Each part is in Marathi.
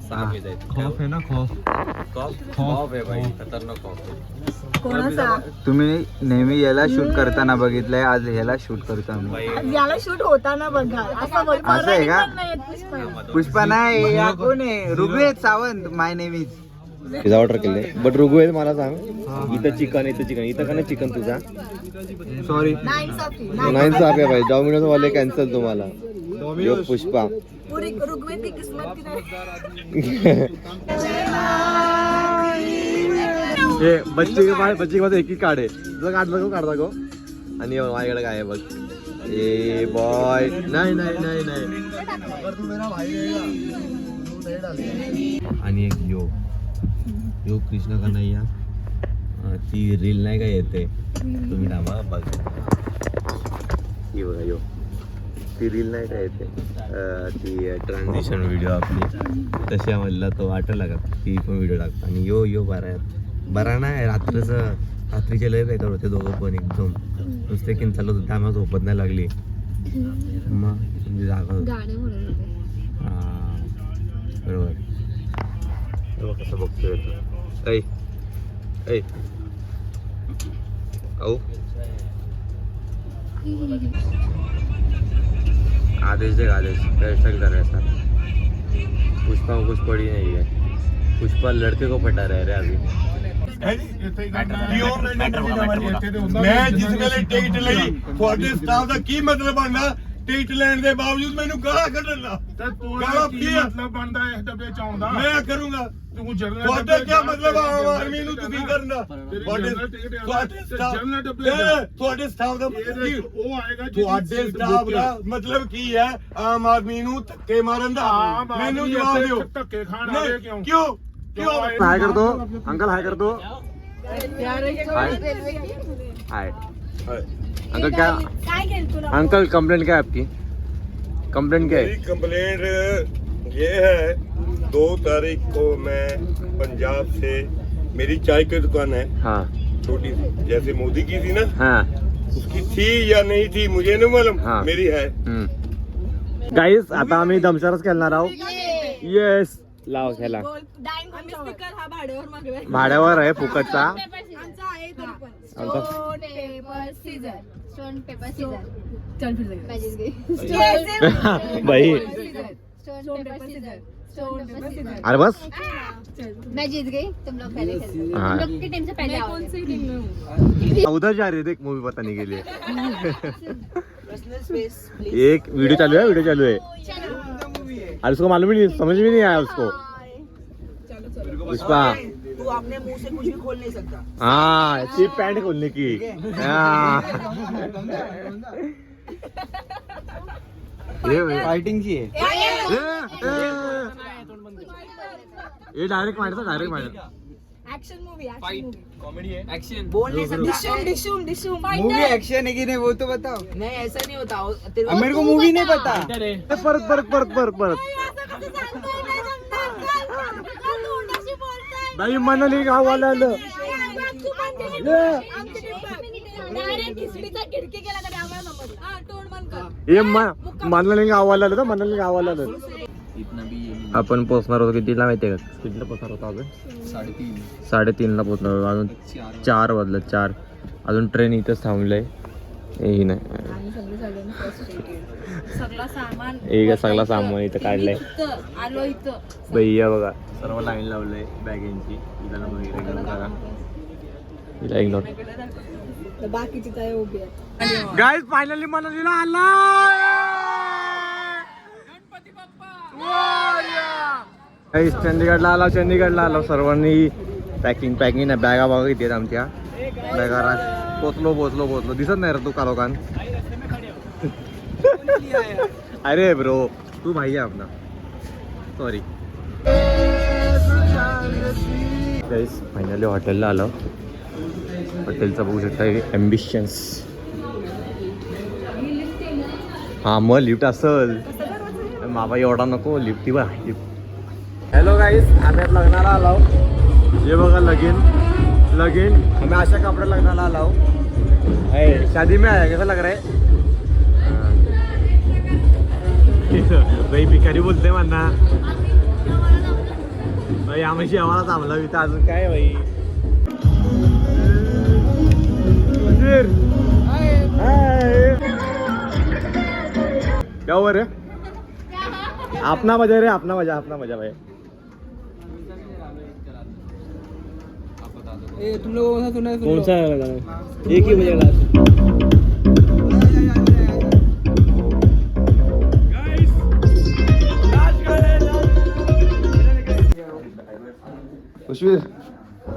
थांब खौफ आहे ना खौफ खौफ आहे भाई, खतरनाक खौफ आहे. कोणाचा? तुम्ही नेहमी याला शूट करताना बघितलंय, आज ह्याला शूट करतो आम्ही. याला शूट होताना बघा असं असं आहे का? नाही येत पुष्पा. पुष्पा नाही, या कोण आहे? ऋग्वेद सावंत, माय नेम इज. पिझ्झा ऑर्डर केले बट ऋग्वेद मला सांग, इथं चिकन इथं का नाही चिकन तुझा? सॉरी, नाइंसाफी. नाही साफ आहे भाई, डॉमिनोज वाले कॅन्सल तुम्हाला. यो पुष्पा पूरी ऋग्वेद की किस्मत की नाही. हे बच्चे के पास एक ही कार्ड आहे, तुझं काढ गो आणि माझ्याकडे काय आहे बघ. ए बॉय, नाही नाही नाही नाही. आणि एक यो कृष्ण कन्हैया, ती रील नाही काय येते, तुम्ही डामा बघ ही बघा यो, ती रील नाही काय येते, ती ट्रान्झिशन व्हिडिओ आपली तशामधला तो वाटला का, ती पण व्हिडिओ टाकतो. आणि यो बरा नाही, रात्रीचे लय बेकार होते दोघं पण, एकदम नुसते किन चालत होते, आम्हाला झोपत नाही लागली मग म्हणजे जागा बरोबर. कसं बघतोय ऐ औ आदेश दे आदेश, कैसा करायचा. पुष्पा को कुछ पड़ी नहीं है, पुष्पा लड़के को पटा रहा है रे अभी. मैं जिस वेले टिकट ਲਈ ਤੁਹਾਡੇ ਸਟਾਫ ਦਾ ਕੀ ਮਤਲਬ ਬਣਦਾ? टिकट ਲੈਣ ਦੇ ਬਾਵਜੂਦ ਮੈਨੂੰ ਗਾਲਾਂ ਕੱਢਣਾ ਤੇ ਗਾਲਾਂ ਕੀ ਮਤਲਬ ਬਣਦਾ ਇਸ ਡੱਬੇ ਚ ਆਉਂਦਾ? ਮੈਂ ਕਰੂੰਗਾ, ਤੂੰ ਜਰਨਲ ਤੁਹਾਡਾ ਕੀ ਮਤਲਬ ਆਮ ਆਦਮੀ ਨੂੰ ਤੁਸੀਂ ਕਰਨਾ? ਤੁਹਾਡੇ ਸਟਾਫ ਦਾ ਉਹ ਆਏਗਾ, ਤੁਹਾਡੇ ਸਟਾਫ ਦਾ ਮਤਲਬ ਕੀ ਹੈ? ਆਮ ਆਦਮੀ ਨੂੰ ਧੱਕੇ ਮਾਰਨ ਦਾ? ਮੈਨੂੰ ਜਵਾਬ ਦਿਓ, ਧੱਕੇ ਖਾਣ ਵਾਲੇ ਕਿਉਂ? हाय कर दो अंकल, हाय कर दो. हाय अंकल, क्या काय केलं तुला? अंकल कंप्लेंट क्या है आपकी? कंप्लेंट क्या है? मेरी कंप्लेंट ये है, 2 तारीख को मैं पंजाब से, मेरी चाय की दुकान है हाँ छोटी सी, जैसे मोदी की थी ना, हाँ उसकी थी या नहीं थी मुझे नहीं मालूम, हाँ. मेरी है. गाईज आता आम्ही दमशरच खेळणार आहोत. येस लाव खेळा, स्पीकर हा भाड्यावर मागलाय. भाड्यावर आहे फुकटचा. आमचा आहे तरी पण. आमचा stone paper scissor. Stone paper scissor. चल फिर जाऊया. मॅजिक गई. बाई stone paper scissor. Stone paper scissor. अरे बस मैं जीत गई, तुम लोग पहले खेलते. हाँ. तुम लोग की टीम से पहले आओ. कौन सी टीम में हूँ? उधर जा रहे थे, एक मूवी बताने के लिए. एक वीडियो चालू है. अरे उसको मालूम ही नहीं, समझ में नहीं आया उसको. पुष्पा तू अपने मुंह से कुछ भी खोल नहीं सकता. हाँ, सिर्फ पैंट खोलने की. फायटिंग ची आहे. ये डायरेक्ट मारता. Action movie. एक्शन कॉमेडी है, एक्शन. बोल नहीं सकता. डिशूम. मूवी एक्शन है कि नहीं वो तो बताओ. नहीं ऐसा नहीं होता. मेरे को मूवी नहीं पता. परत बाई मनाली गावाला आलं. हे मनाली गावाला आलं, मनाली गावाला आलं. आपण पोहोचणार होतो कितीला माहितीये का? कितीला पोहोचणार होतो आपण? 3:30ला पोहोचणार होतो. अजून 4 वाजलं. 4 अजून ट्रेन इथंच थांबलंय. हे नाही सगळा सामान इथं काढलंय. आलो इथं. भैया बघा सर्व लाईन लावलंय बॅगेंची. हिला वगैरे घेऊन करा, हिला इग्नोर. बाकीची काय उभी आहे. गाईज फायनली मनालीला आला. गाईज चंदीगडला आलो. सर्वांनी पॅकिंग नाही, बॅगा बघा किती आहेत आमच्या. बॅगा पोचलो. दिसत नाही रे तू कालोखान. अरे ब्रो तू भाई आहे आपला, सॉरी. गाईज फायनली हॉटेलला आलो. हॉटेलचं बघू शकता ॲम्बिशन्स. हां मग लिफ्ट असल बाबा, एवढा नको लिफ्ट. ती बघा लिफ्ट. हॅलो गाईज, आम्ही आता लग्नाला आलो. हे बघा लगीन. आम्ही अशा कपड्या लग्नाला आलो. शादी में आया, कैसा लग रहा है? भाई भिकारी बोलते म्हणना. भाई आम्ही जेवायला थांबला इथं अजून काय भाई क्या हो रे अपना मजा रे अपना मजा भाई तुम लोगों को सुना कौन सा गाना एक ही बजा Kushvir,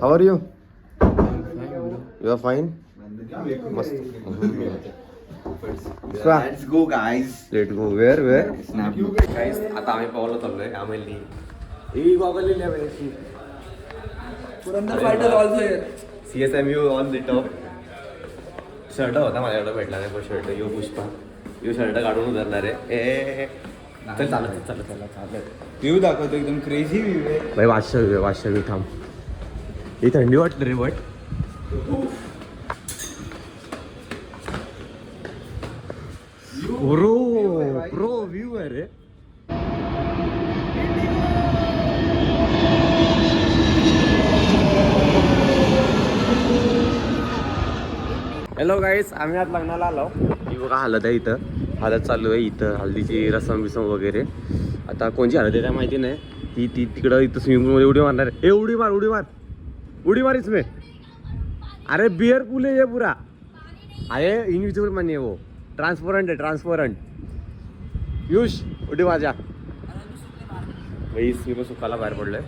how are you? You are fine? मस्त. Let's go guys. Let's go. Where? Snap. Guys, आता आम्ही पावलं चाललोय आम्ही ही गॉगल लिहिली Purandar fighter also here. CSMU on the top shirt होता माझ्याकडे भेटला नाही पण शर्ट यो पुष्पा यो शर्ट काढून उतरणार आहे ए चल चालत व्ह्यू दाखवतो एकदम क्रेझी व्ह्यू आहे. भाई वाशवी थांब ही थंडी वाटलं रे बट प्रो व्ह्यू आहे रे. हॅलो गाईज आम्ही आज लग्नाला आलो. ही बघा हळद आहे इथं हळद चालू आहे इथं हळदीची रसम बिसम वगैरे. आता कोणची हळद आहे काय माहिती नाही. ती तिकडं इथं स्विमिंग पूलमध्ये उडी मारणार आहे. उडी मार इसमें. अरे बियर पूल है ये पूरा. अरे इनविजिबल मनी है वो ट्रांसपरंट युष उडी माझ्या भाई मी सुखाला बाहेर पडलोय.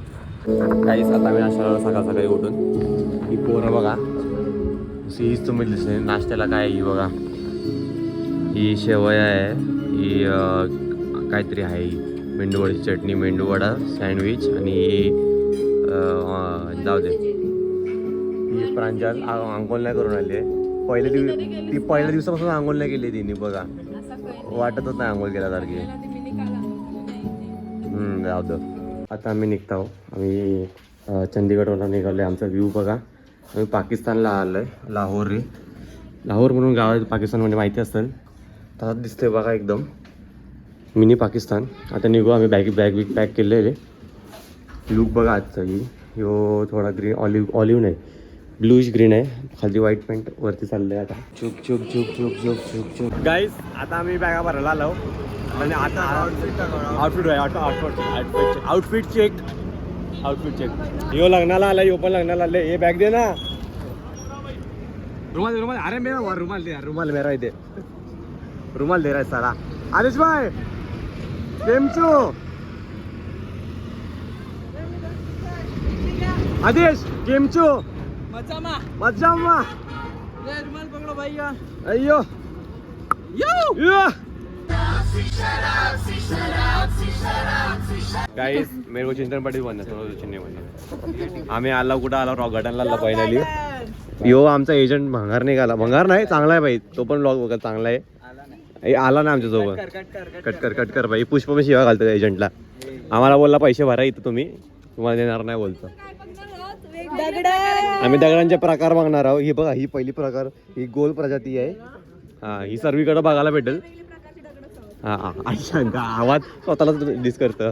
काहीच आता मी नाश्त्याला सकाळी उठून ही पोरं बघा हीच तुम्ही दिसले नाश्त्याला काय ही बघा ही शेवया आहे ही काहीतरी आहे मेंदूवड्याची चटणी मेंदूवडा सँडविच आणि जाऊ दे ही प्रांजल आंघोळ नाही करून आली आहे. पहिल्या दिवसापासून आंघोळ नाही केली तिने बघा वाटतच नाही आंघोळ केल्यासारखी. जाऊ दे आता आम्ही निघतो. आम्ही चंदीगडवरून निघालो. आमचा व्ह्यू बघा आम्ही पाकिस्तानला आलो आहे लाहोर म्हणून गाव आहे पाकिस्तानमध्ये माहिती असेल. तर दिसतंय बघा एकदम मिनी पाकिस्तान. आता निघू आम्ही बॅग पॅक केलेले. लुक बघा आजचा यो थोडा ग्रीन ऑलिव्ह नाही ब्लूइश ग्रीन आहे खाली व्हाईट पॅन्ट वरती चाललंय. आता चुक गाईज आता आम्ही बॅगा भरायला आलो आणि आता आउटफिट चेक यो लग्नाला आला यो पण लग्नाला आले. हे बॅग दे ना रुमाल अरे मेरा रुमाल मेरा इथे रुमाल दे रहा है सारा. आदेश भाई केमचो आदेश केमचो मजामा रुमाल पकड़ो भैया. अयो यो गाइस मेरे को चिंतन पाटील बनना चेन्नई आम्ही आला कुठं आला रॉक गार्डनला आला फायनली. यो आमचा एजंट भंगार निघाला. भंगार नाही चांगला आहे भाई तो पण ब्लॉग बघा चांगला आहे. आला ना आमच्या सोबत कट कर भाई. पुष्प पण शिवा घालतो एजंटला. आम्हाला बोलला पैसे भरा इथं तुम्हाला देणार नाही बोलतो. आम्ही दगडांचे प्रकार बघणार आहोत. ही बघा ही पहिली प्रकार ही गोल प्रजाती आहे. हा ही सर्वीकडे बघायला भेटेल. हा अच्छा आवाज स्वतःलाच डिस करतं.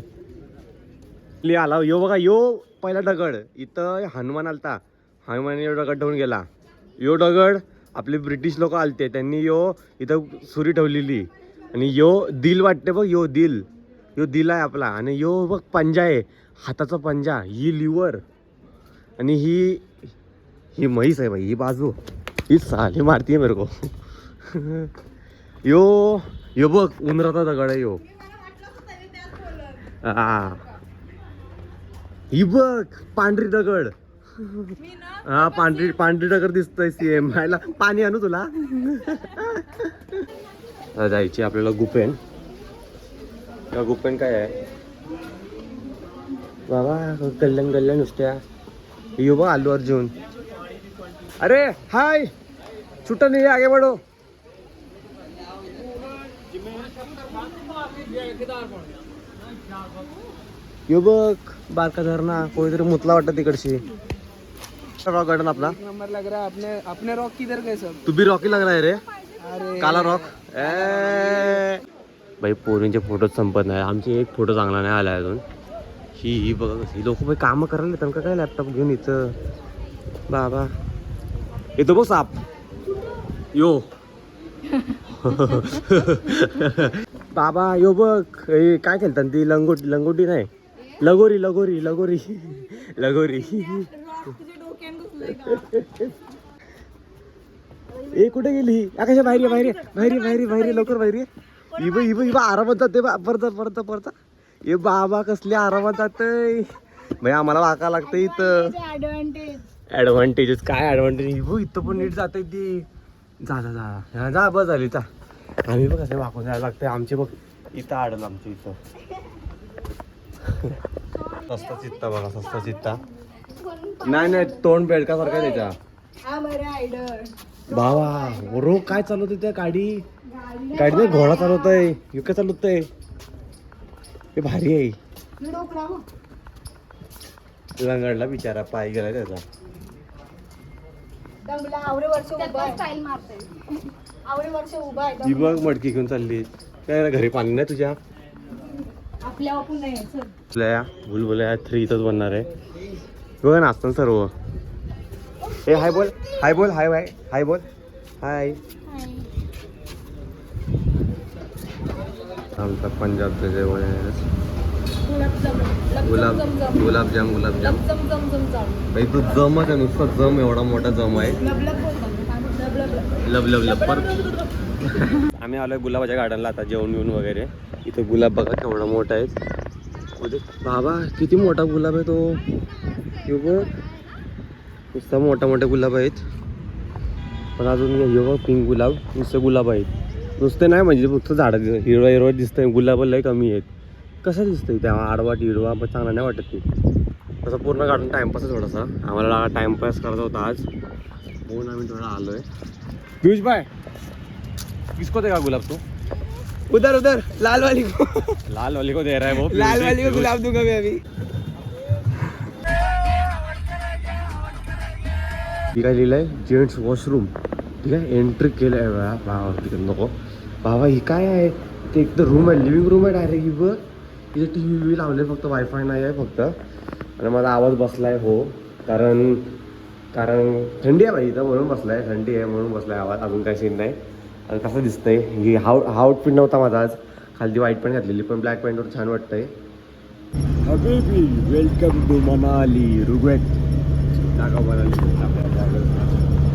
आला यो बघा यो पहिला दगड इथं हनुमान आलता. हनुमान यो दगड ठेवून गेला. यो दगड आपले ब्रिटिश लोक आलते त्यांनी यो इथं सुरी ठेवलेली आणि यो दिल वाटते बघ यो दिल आहे आपला. आणि यो बघ पंजा आहे हाताचा पंजा ही लिव्हर आणि ही म्हैस आहे भाई. ही बाजू ही साली मारती मेरे को. यो बघ उंदराचा दगड आहे यो. ही बघ पांढरी दगड. हा पांढरी दगड दिसतोय सेम. पाणी आणू तुला जायची आपल्याला गुपेन. गुपेन काय आहे बाबा कल्याण नुसत्या. यो बघ आलू अर्जुन. अरे हाय छुट्टा नाही आगे बढ़ो. यो बघ बारका धरणा कोणीतरी मुतला वाटत तिकडची. रॉक गार्डन आपला नंबर लग रहा है. अपने रॉक किधर गए सब. तू भी रॉकी लग रहा है रे. अरे काला रॉक. भाई पोरींचे फोटोच संपत नाही. आमचे एक फोटो चांगला नाही आला अजून. ही बघा ही लोक काम करायला त्यांना काय लॅपटॉप घेऊन इथं बाबा येतो बघ साप यो बाबा यो बघ हे काय खेळतात ती लंगोटी नाही लगोरी लगोरी लगोरी लगोरी ए कुठे गेली आकाशा बाहेर ये, बाहेर ये, बाहेर ये, बाहेर ये, बाहेर ये, लवकर बाहेर ये. इब आरामात जाते परत ये बाबा कसले आरामात जातय भाई आम्हाला वाका लागतं इथं ऍडव्हान्टेजेस काय ऍडव्हान्टेज इथं पण नीट जाते ती जा बस झाली चा आम्ही बघ कसं वाकून जायला लागतंय आमचे बघ इथं आडलं आमच्या इथं सस्ता चित्ता बघा सस्ता चित्ता नाही तोंड बेडकासारखा त्याच्या बाबा रोग काय चालवते त्या गाडीने घोडा चालवतय युका चालवतय हे भारी आहे लंगडला बिचारा पाय गेला त्याचा ती बघ मडकी घेऊन चालली काय घरी पाणी नाही तुझ्या आपल्या भुलभुलया 3 इथंच बनणार आहे बघा नाचतं सर्व ए हाय बोल हाय बोल हाय बाय हाय बोल हाय आमचा पंजाबचं जेवण आहे गुलाबजाम भाई तू जमच आहे नुसतं जम एवढा मोठा जम आहे लब लब लब पर आम्ही आलोय गुलाबाच्या गार्डनला आता जेवण बिवून वगैरे इथं गुलाब बघा केवढा मोठा आहे बाबा किती मोठा गुलाब आहे तो बघ नुसता मोठा गुलाब आहेत पण अजून पिंक गुलाब नुसतं गुलाब आहेत नुसते नाही म्हणजे फक्त झाड हिरवा दिसतंय गुलाब लय कमी आहेत कसं दिसतंय त्या आडवा टिडवा पण चांगला नाही वाटत ते तसं पूर्ण गार्डन टाइमपास आहे थोडासा आम्हाला टाइमपास करत होता आज म्हणून आम्ही थोडा आलोय पियुष भाई किसको देगा गुलाब तो उधर लाल वाली को दे रहा है वो लाल वाली को गुलाब दूंगा मैं अभी ठीक आहे लिहिलंय जेंट्स वॉशरूम ठीक आहे एंट्री केलंय तिकडे नको बाबा ही काय आहे ते एक तर रूम आहे लिव्हिंग रूम आहे डायरेक्ट ही बघ तिथे TV लावले फक्त वायफाय नाही आहे फक्त आणि माझा आवाज बसलाय हो कारण थंडी आहे भाई इथं म्हणून बसलाय थंडी आहे म्हणून बसलाय आवाज अजून काही सीन नाही आणि कसं दिसतंय ही हा आउटफिट नव्हता माझा आज खाली व्हाईट पॅन्ट घातलेली पण ब्लॅक पॅन्टवर छान वाटतंय वेलकम टू मनाली रुगवेट जागा बनाली आपल्या